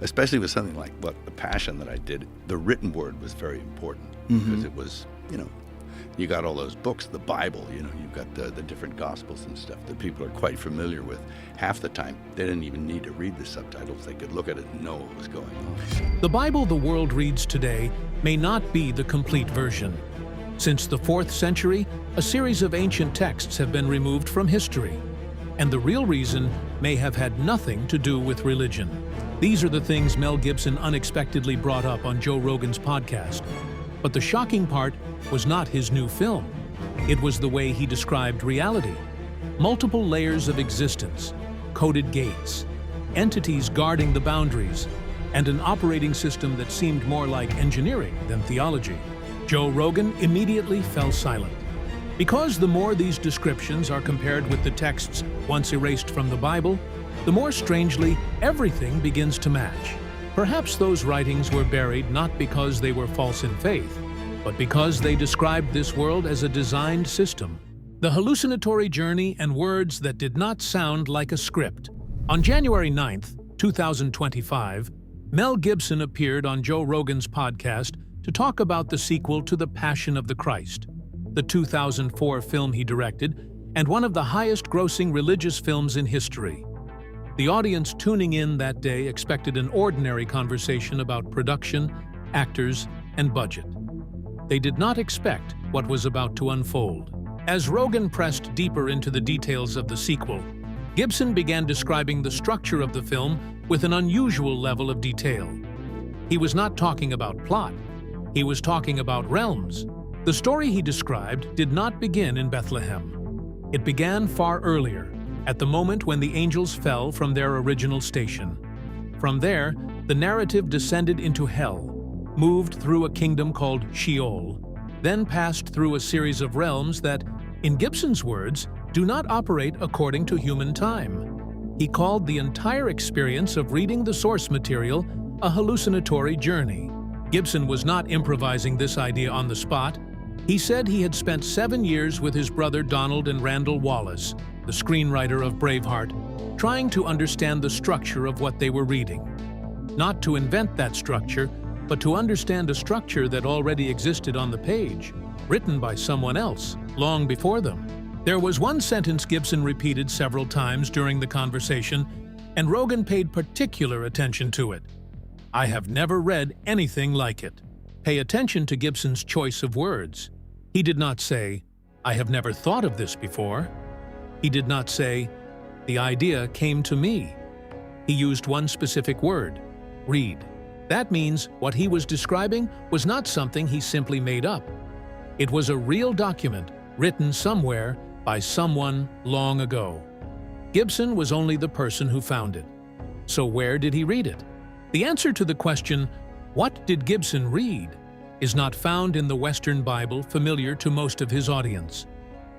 especially with something like the Passion that I did, the written word was very important because it was, you got all those books, the Bible, you've got the different Gospels and stuff that people are quite familiar with. Half the time, they didn't even need to read the subtitles. They could look at it and know what was going on. The Bible the world reads today may not be the complete version. Since the 4th century, a series of ancient texts have been removed from history, and the real reason may have had nothing to do with religion. These are the things Mel Gibson unexpectedly brought up on Joe Rogan's podcast. But the shocking part was not his new film. It was the way he described reality. Multiple layers of existence, coded gates, entities guarding the boundaries, and an operating system that seemed more like engineering than theology. Joe Rogan immediately fell silent. Because the more these descriptions are compared with the texts once erased from the Bible, the more strangely everything begins to match. Perhaps those writings were buried not because they were false in faith, but because they described this world as a designed system. The hallucinatory journey and words that did not sound like a script. On January 9th, 2025, Mel Gibson appeared on Joe Rogan's podcast to talk about the sequel to The Passion of the Christ, the 2004 film he directed, and one of the highest-grossing religious films in history. The audience tuning in that day expected an ordinary conversation about production, actors, and budget. They did not expect what was about to unfold. As Rogan pressed deeper into the details of the sequel, Gibson began describing the structure of the film with an unusual level of detail. He was not talking about plot. He was talking about realms. The story he described did not begin in Bethlehem. It began far earlier, at the moment when the angels fell from their original station. From there, the narrative descended into hell, moved through a kingdom called Sheol, then passed through a series of realms that, in Gibson's words, do not operate according to human time. He called the entire experience of reading the source material a hallucinatory journey. Gibson was not improvising this idea on the spot. He said he had spent 7 years with his brother Donald and Randall Wallace, the screenwriter of Braveheart, trying to understand the structure of what they were reading. Not to invent that structure, but to understand a structure that already existed on the page, written by someone else, long before them. There was one sentence Gibson repeated several times during the conversation, and Rogan paid particular attention to it. "I have never read anything like it." Pay attention to Gibson's choice of words. He did not say, "I have never thought of this before." He did not say, "The idea came to me." He used one specific word, "read." That means what he was describing was not something he simply made up. It was a real document written somewhere by someone long ago. Gibson was only the person who found it. So where did he read it? The answer to the question, "What did Gibson read?" is not found in the Western Bible familiar to most of his audience.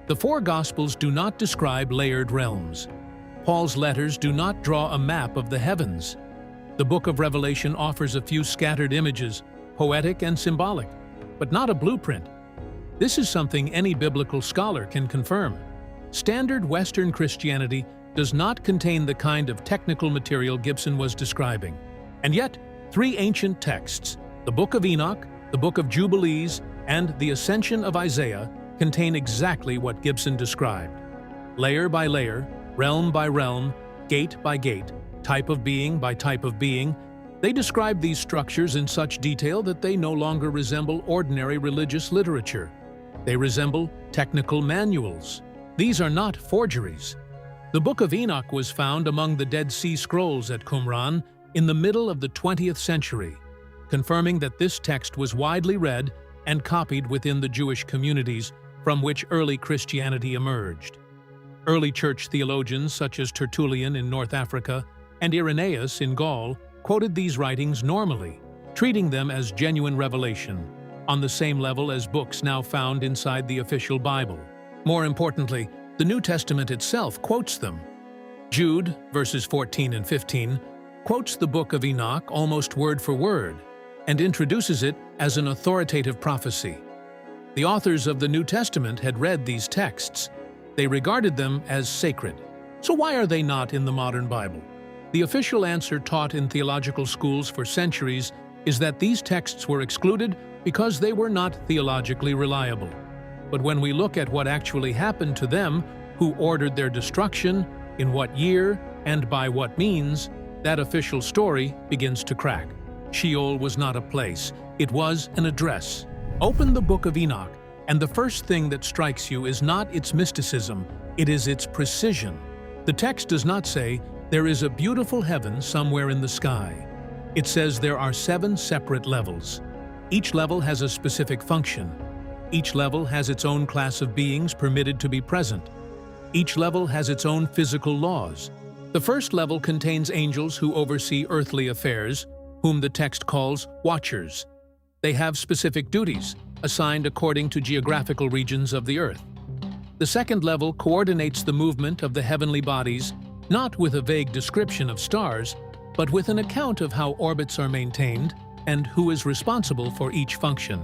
The 4 Gospels do not describe layered realms. Paul's letters do not draw a map of the heavens. The book of Revelation offers a few scattered images, poetic and symbolic, but not a blueprint. This is something any biblical scholar can confirm. Standard Western Christianity does not contain the kind of technical material Gibson was describing. And yet, 3 ancient texts, the Book of Enoch, the Book of Jubilees, and the Ascension of Isaiah, contain exactly what Gibson described. Layer by layer, realm by realm, gate by gate, type of being by type of being, they describe these structures in such detail that they no longer resemble ordinary religious literature. They resemble technical manuals. These are not forgeries. The Book of Enoch was found among the Dead Sea Scrolls at Qumran in the middle of the 20th century, confirming that this text was widely read and copied within the Jewish communities from which early Christianity emerged. Early church theologians such as Tertullian in North Africa and Irenaeus in Gaul quoted these writings normally, treating them as genuine revelation, on the same level as books now found inside the official Bible. More importantly, the New Testament itself quotes them. Jude, verses 14 and 15, quotes the Book of Enoch almost word for word and introduces it as an authoritative prophecy. The authors of the New Testament had read these texts. They regarded them as sacred. So why are they not in the modern Bible? The official answer taught in theological schools for centuries is that these texts were excluded because they were not theologically reliable. But when we look at what actually happened to them, who ordered their destruction, in what year, and by what means, that official story begins to crack. Sheol was not a place, it was an address. Open the Book of Enoch, and the first thing that strikes you is not its mysticism, it is its precision. The text does not say, "There is a beautiful heaven somewhere in the sky." It says there are 7 separate levels. Each level has a specific function. Each level has its own class of beings permitted to be present. Each level has its own physical laws. The first level contains angels who oversee earthly affairs, whom the text calls watchers. They have specific duties, assigned according to geographical regions of the earth. The second level coordinates the movement of the heavenly bodies, not with a vague description of stars, but with an account of how orbits are maintained and who is responsible for each function.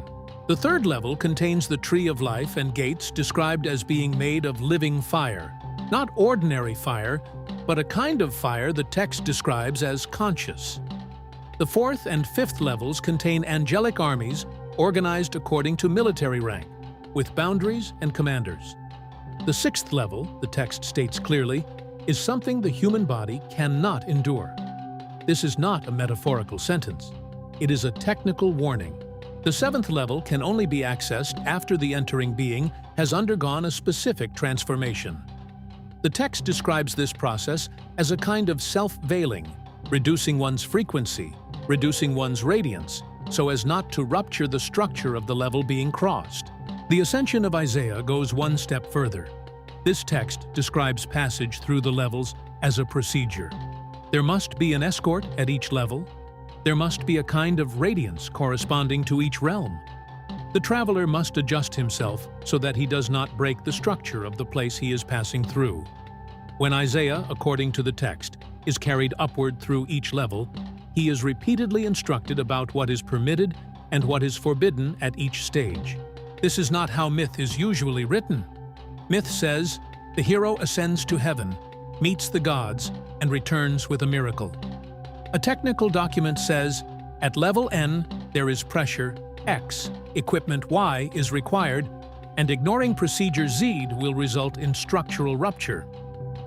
The third level contains the tree of life and gates described as being made of living fire. Not ordinary fire, but a kind of fire the text describes as conscious. The fourth and fifth levels contain angelic armies organized according to military rank, with boundaries and commanders. The sixth level, the text states clearly, is something the human body cannot endure. This is not a metaphorical sentence. It is a technical warning. The seventh level can only be accessed after the entering being has undergone a specific transformation. The text describes this process as a kind of self-veiling, reducing one's frequency, reducing one's radiance, so as not to rupture the structure of the level being crossed. The ascension of Isaiah goes one step further. This text describes passage through the levels as a procedure. There must be an escort at each level. There must be a kind of radiance corresponding to each realm. The traveler must adjust himself so that he does not break the structure of the place he is passing through. When Isaiah, according to the text, is carried upward through each level, he is repeatedly instructed about what is permitted and what is forbidden at each stage. This is not how myth is usually written. Myth says, the hero ascends to heaven, meets the gods, and returns with a miracle. A technical document says, at level N, there is pressure X, equipment Y is required, and ignoring procedure Z will result in structural rupture.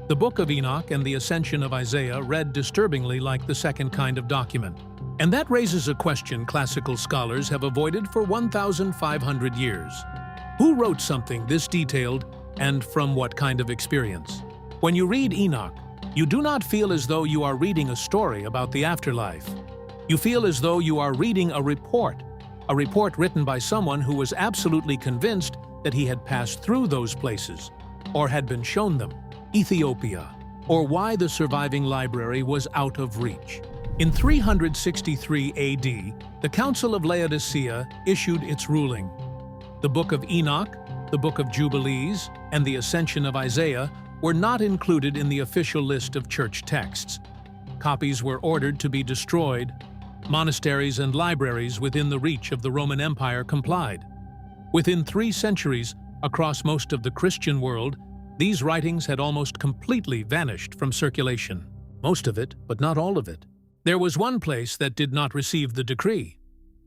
The Book of Enoch and the Ascension of Isaiah read disturbingly like the second kind of document. And that raises a question classical scholars have avoided for 1,500 years. Who wrote something this detailed, and from what kind of experience? When you read Enoch, you do not feel as though you are reading a story about the afterlife. You feel as though you are reading a report written by someone who was absolutely convinced that he had passed through those places, or had been shown them. Ethiopia, or why the surviving library was out of reach. In 363 AD, the Council of Laodicea issued its ruling. The Book of Enoch, the Book of Jubilees, and the Ascension of Isaiah were not included in the official list of church texts. Copies were ordered to be destroyed. Monasteries and libraries within the reach of the Roman Empire complied. Within 3 centuries, across most of the Christian world, these writings had almost completely vanished from circulation. Most of it, but not all of it. There was one place that did not receive the decree.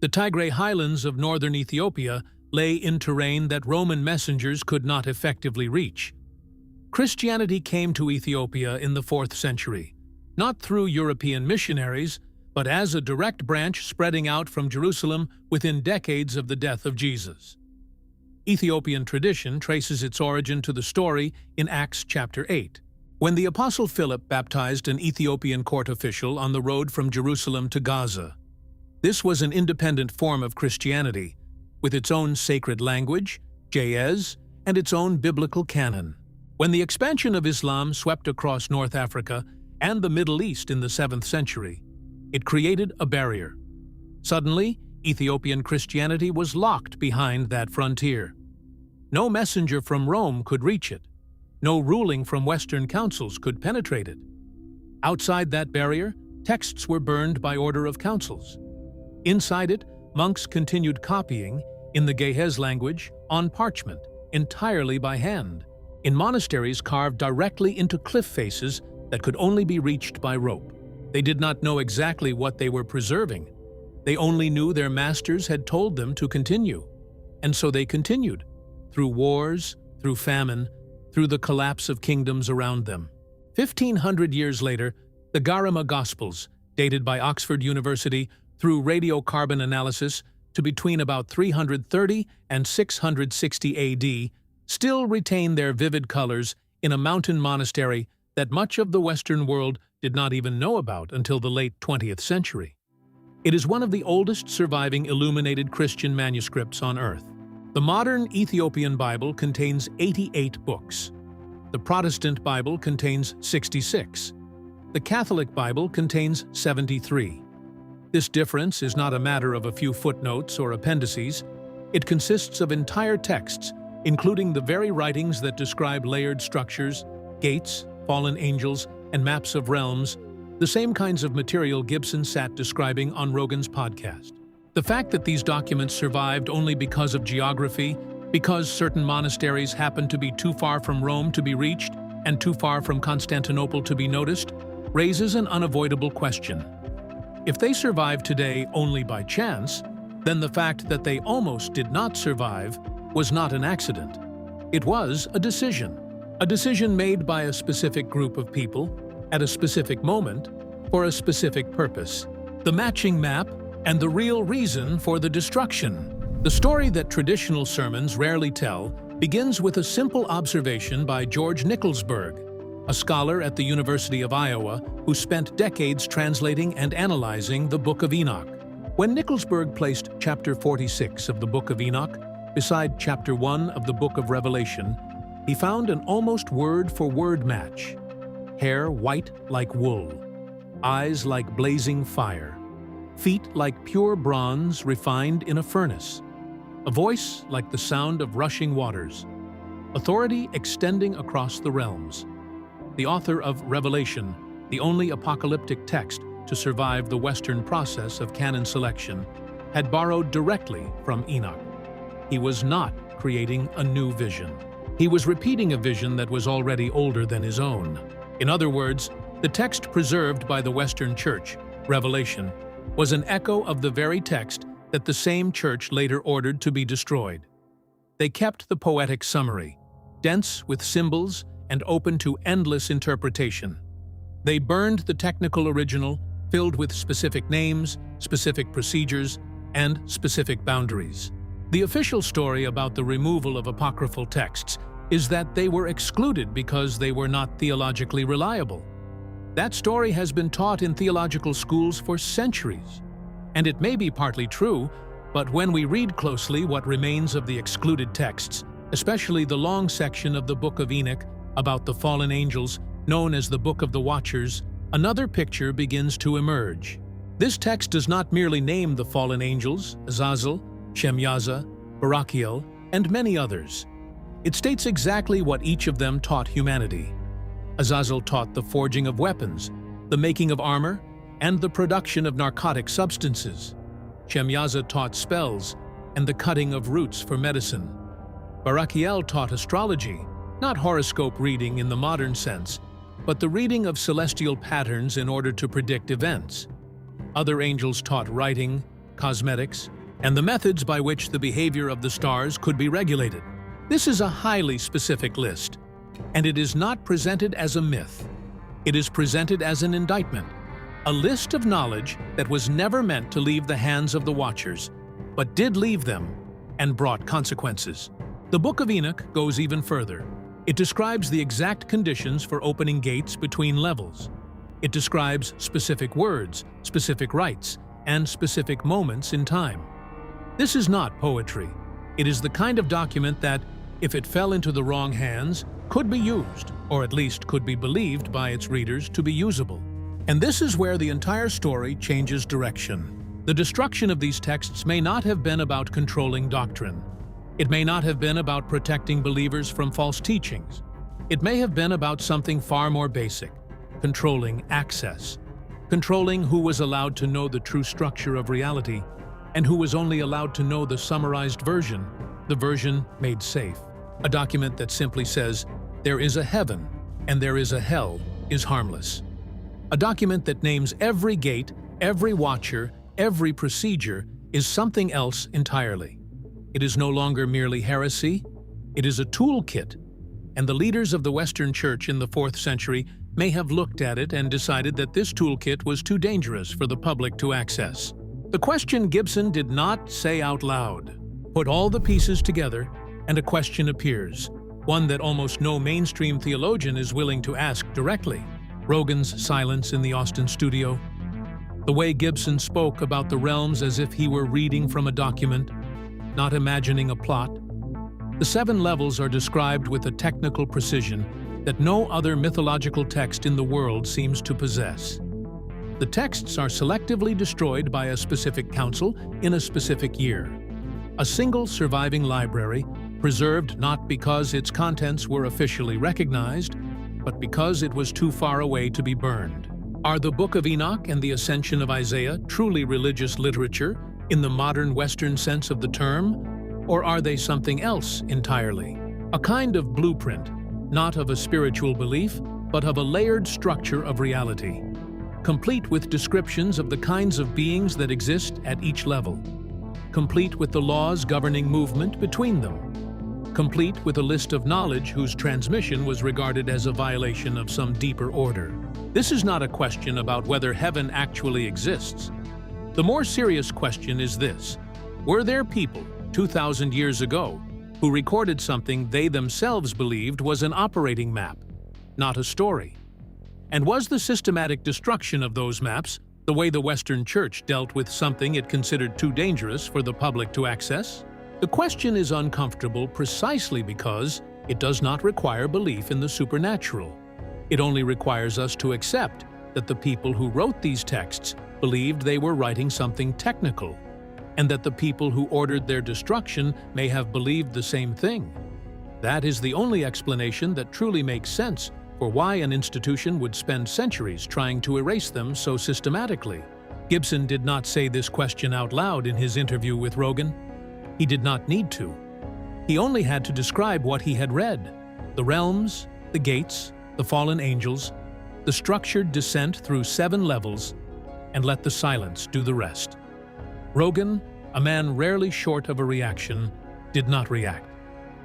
The Tigray highlands of northern Ethiopia lay in terrain that Roman messengers could not effectively reach. Christianity came to Ethiopia in the 4th century, not through European missionaries, but as a direct branch spreading out from Jerusalem within decades of the death of Jesus. Ethiopian tradition traces its origin to the story in Acts chapter 8, when the Apostle Philip baptized an Ethiopian court official on the road from Jerusalem to Gaza. This was an independent form of Christianity, with its own sacred language, Ge'ez, and its own biblical canon. When the expansion of Islam swept across North Africa and the Middle East in the 7th century, it created a barrier. Suddenly, Ethiopian Christianity was locked behind that frontier. No messenger from Rome could reach it. No ruling from Western councils could penetrate it. Outside that barrier, texts were burned by order of councils. Inside it, monks continued copying, in the Ge'ez language, on parchment, entirely by hand, in monasteries carved directly into cliff faces that could only be reached by rope. They did not know exactly what they were preserving. They only knew their masters had told them to continue. And so they continued, through wars, through famine, through the collapse of kingdoms around them. 1,500 years later, the Garama Gospels, dated by Oxford University through radiocarbon analysis to between about 330 and 660 AD, still retain their vivid colors in a mountain monastery that much of the Western world did not even know about until the late 20th century. It is one of the oldest surviving illuminated Christian manuscripts on Earth. The modern Ethiopian Bible contains 88 books. The Protestant Bible contains 66. The Catholic Bible contains 73. This difference is not a matter of a few footnotes or appendices. It consists of entire texts, including the very writings that describe layered structures, gates, fallen angels, and maps of realms, the same kinds of material Gibson sat describing on Rogan's podcast. The fact that these documents survived only because of geography, because certain monasteries happened to be too far from Rome to be reached and too far from Constantinople to be noticed, raises an unavoidable question. If they survive today only by chance, then the fact that they almost did not survive was not an accident. It was a decision made by a specific group of people, at a specific moment, for a specific purpose. The matching map and the real reason for the destruction. The story that traditional sermons rarely tell begins with a simple observation by George Nicholsburg, a scholar at the University of Iowa who spent decades translating and analyzing the Book of Enoch. When Nicholsburg placed chapter 46 of the Book of Enoch beside chapter 1 of the Book of Revelation, he found an almost word-for-word match. Hair white like wool, eyes like blazing fire, feet like pure bronze refined in a furnace, a voice like the sound of rushing waters, authority extending across the realms. The author of Revelation, the only apocalyptic text to survive the Western process of canon selection, had borrowed directly from Enoch. He was not creating a new vision. He was repeating a vision that was already older than his own. In other words, the text preserved by the Western Church, Revelation, was an echo of the very text that the same church later ordered to be destroyed. They kept the poetic summary, dense with symbols and open to endless interpretation. They burned the technical original, filled with specific names, specific procedures, and specific boundaries. The official story about the removal of apocryphal texts is that they were excluded because they were not theologically reliable. That story has been taught in theological schools for centuries. And it may be partly true, but when we read closely what remains of the excluded texts, especially the long section of the Book of Enoch about the fallen angels, known as the Book of the Watchers, another picture begins to emerge. This text does not merely name the fallen angels, Azazel, Shemyaza, Barachiel, and many others. It states exactly what each of them taught humanity. Azazel taught the forging of weapons, the making of armor, and the production of narcotic substances. Shemyaza taught spells and the cutting of roots for medicine. Barachiel taught astrology, not horoscope reading in the modern sense, but the reading of celestial patterns in order to predict events. Other angels taught writing, cosmetics, and the methods by which the behavior of the stars could be regulated. This is a highly specific list, and it is not presented as a myth. It is presented as an indictment, a list of knowledge that was never meant to leave the hands of the watchers, but did leave them and brought consequences. The Book of Enoch goes even further. It describes the exact conditions for opening gates between levels. It describes specific words, specific rites, and specific moments in time. This is not poetry. It is the kind of document that, if it fell into the wrong hands, could be used, or at least could be believed by its readers to be usable. And this is where the entire story changes direction. The destruction of these texts may not have been about controlling doctrine. It may not have been about protecting believers from false teachings. It may have been about something far more basic, controlling access, controlling who was allowed to know the true structure of reality and who was only allowed to know the summarized version, the version made safe. A document that simply says, there is a heaven and there is a hell is harmless. A document that names every gate, every watcher, every procedure is something else entirely. It is no longer merely heresy, it is a toolkit, and the leaders of the Western Church in the 4th century may have looked at it and decided that this toolkit was too dangerous for the public to access. The question Gibson did not say out loud. Put all the pieces together, and a question appears, one that almost no mainstream theologian is willing to ask directly. Rogan's silence in the Austin studio, the way Gibson spoke about the realms as if he were reading from a document, not imagining a plot. The 7 levels are described with a technical precision that no other mythological text in the world seems to possess. The texts are selectively destroyed by a specific council in a specific year. A single surviving library, preserved not because its contents were officially recognized, but because it was too far away to be burned. Are the Book of Enoch and the Ascension of Isaiah truly religious literature in the modern Western sense of the term, or are they something else entirely? A kind of blueprint, not of a spiritual belief, but of a layered structure of reality, complete with descriptions of the kinds of beings that exist at each level, complete with the laws governing movement between them, complete with a list of knowledge whose transmission was regarded as a violation of some deeper order. This is not a question about whether heaven actually exists. The more serious question is this: were there people 2,000 years ago who recorded something they themselves believed was an operating map, not a story? And was the systematic destruction of those maps the way the Western Church dealt with something it considered too dangerous for the public to access? The question is uncomfortable precisely because it does not require belief in the supernatural. It only requires us to accept that the people who wrote these texts believed they were writing something technical, and that the people who ordered their destruction may have believed the same thing. That is the only explanation that truly makes sense for why an institution would spend centuries trying to erase them so systematically. Gibson did not say this question out loud in his interview with Rogan. He did not need to. He only had to describe what he had read: the realms, the gates, the fallen angels, the structured descent through 7 levels, and let the silence do the rest. Rogan, a man rarely short of a reaction, did not react.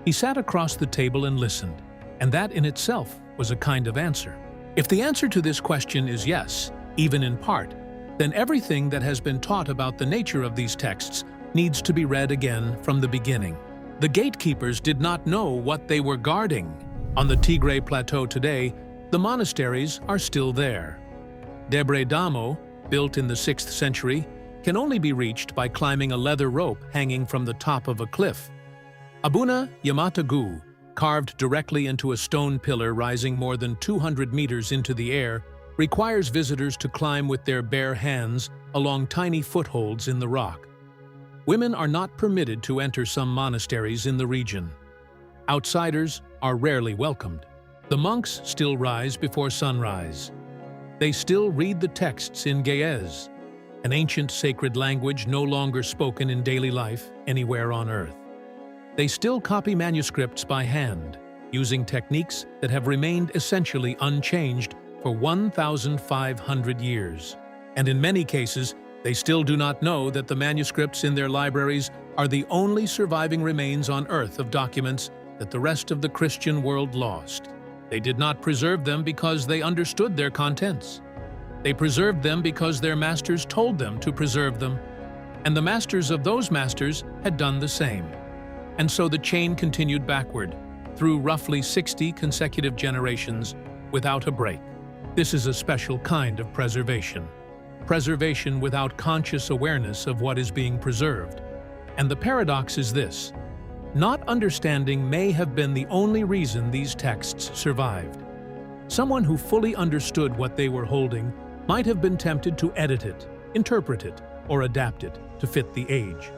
He sat across the table and listened, and that in itself was a kind of answer. If the answer to this question is yes, even in part, then everything that has been taught about the nature of these texts needs to be read again from the beginning. The gatekeepers did not know what they were guarding. On the Tigray Plateau today, the monasteries are still there. Debre Damo, built in the 6th century, can only be reached by climbing a leather rope hanging from the top of a cliff. Abuna Yamatagu, carved directly into a stone pillar rising more than 200 meters into the air, requires visitors to climb with their bare hands along tiny footholds in the rock. Women are not permitted to enter some monasteries in the region. Outsiders are rarely welcomed. The monks still rise before sunrise. They still read the texts in Ge'ez, an ancient sacred language no longer spoken in daily life anywhere on earth. They still copy manuscripts by hand, using techniques that have remained essentially unchanged for 1,500 years. And in many cases, they still do not know that the manuscripts in their libraries are the only surviving remains on earth of documents that the rest of the Christian world lost. They did not preserve them because they understood their contents. They preserved them because their masters told them to preserve them, and the masters of those masters had done the same. And so the chain continued backward, through roughly 60 consecutive generations, without a break. This is a special kind of preservation. Preservation without conscious awareness of what is being preserved. And the paradox is this: not understanding may have been the only reason these texts survived. Someone who fully understood what they were holding might have been tempted to edit it, interpret it, or adapt it to fit the age.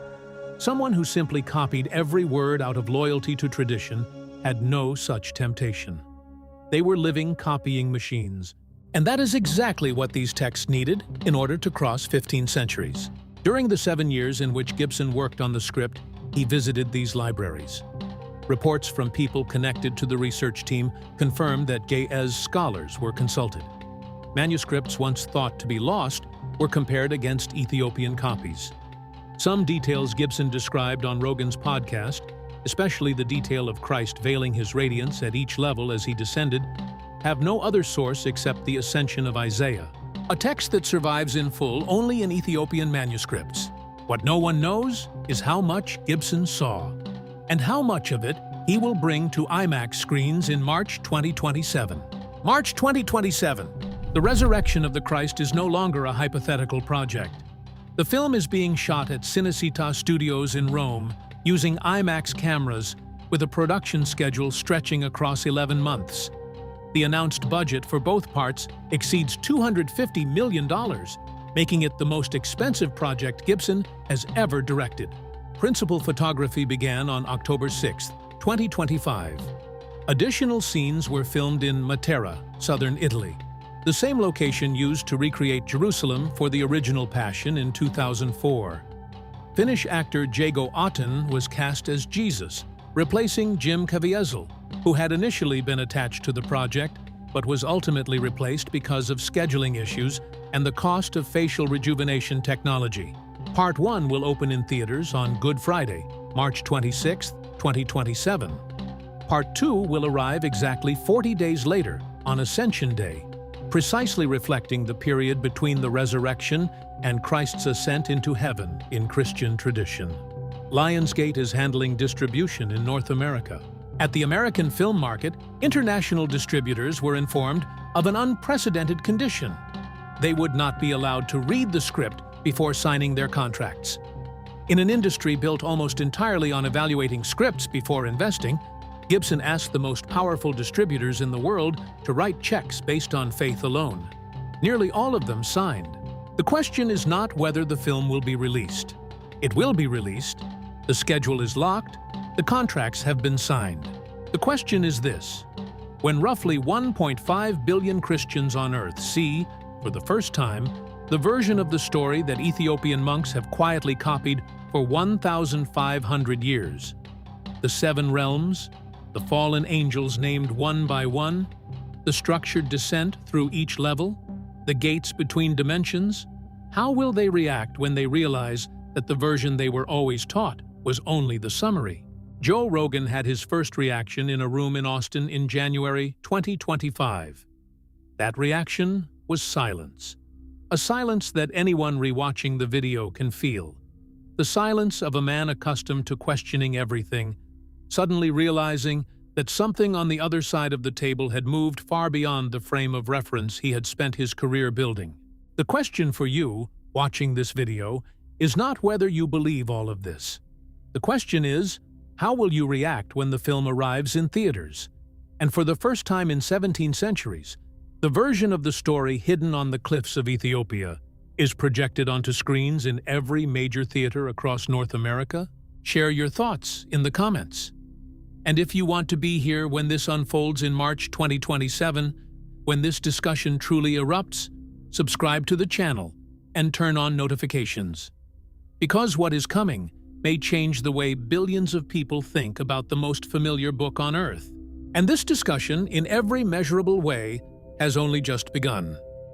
Someone who simply copied every word out of loyalty to tradition had no such temptation. They were living copying machines. And that is exactly what these texts needed in order to cross 15 centuries. During the 7 years in which Gibson worked on the script, he visited these libraries. Reports from people connected to the research team confirmed that Ge'ez scholars were consulted. manuscripts once thought to be lost were compared against Ethiopian copies. Some details Gibson described on Rogan's podcast, especially the detail of Christ veiling his radiance at each level as he descended, have no other source except the Ascension of Isaiah, a text that survives in full only in Ethiopian manuscripts. What no one knows is how much Gibson saw, and how much of it he will bring to IMAX screens in March 2027. March 2027. The resurrection of the Christ is no longer a hypothetical project. The film is being shot at Cinecittà Studios in Rome using IMAX cameras with a production schedule stretching across 11 months. The announced budget for both parts exceeds $250 million, making it the most expensive project Gibson has ever directed. Principal photography began on October 6, 2025. Additional scenes were filmed in Matera, southern Italy, the same location used to recreate Jerusalem for the original Passion in 2004. Finnish actor Jago Otten was cast as Jesus, replacing Jim Caviezel, who had initially been attached to the project but was ultimately replaced because of scheduling issues and the cost of facial rejuvenation technology. Part 1 will open in theaters on Good Friday, March 26, 2027. Part 2 will arrive exactly 40 days later, on Ascension Day, precisely reflecting the period between the resurrection and Christ's ascent into heaven in Christian tradition. Lionsgate is handling distribution in North America. At the American film market, international distributors were informed of an unprecedented condition. They would not be allowed to read the script before signing their contracts. In an industry built almost entirely on evaluating scripts before investing, Gibson asked the most powerful distributors in the world to write checks based on faith alone. Nearly all of them signed. The question is not whether the film will be released. It will be released. The schedule is locked. The contracts have been signed. The question is this: when roughly 1.5 billion Christians on Earth see, for the first time, the version of the story that Ethiopian monks have quietly copied for 1,500 years, the 7 realms, the fallen angels named one by one, the structured descent through each level, the gates between dimensions, how will they react when they realize that the version they were always taught was only the summary? Joe Rogan had his first reaction in a room in Austin in January 2025. That reaction was silence. A silence that anyone rewatching the video can feel. The silence of a man accustomed to questioning everything, suddenly realizing that something on the other side of the table had moved far beyond the frame of reference he had spent his career building. The question for you, watching this video, is not whether you believe all of this. The question is, how will you react when the film arrives in theaters? And for the first time in 17 centuries, the version of the story hidden on the cliffs of Ethiopia is projected onto screens in every major theater across North America. Share your thoughts in the comments. And if you want to be here when this unfolds in March 2027, when this discussion truly erupts, subscribe to the channel and turn on notifications. Because what is coming may change the way billions of people think about the most familiar book on Earth. And this discussion, in every measurable way, has only just begun.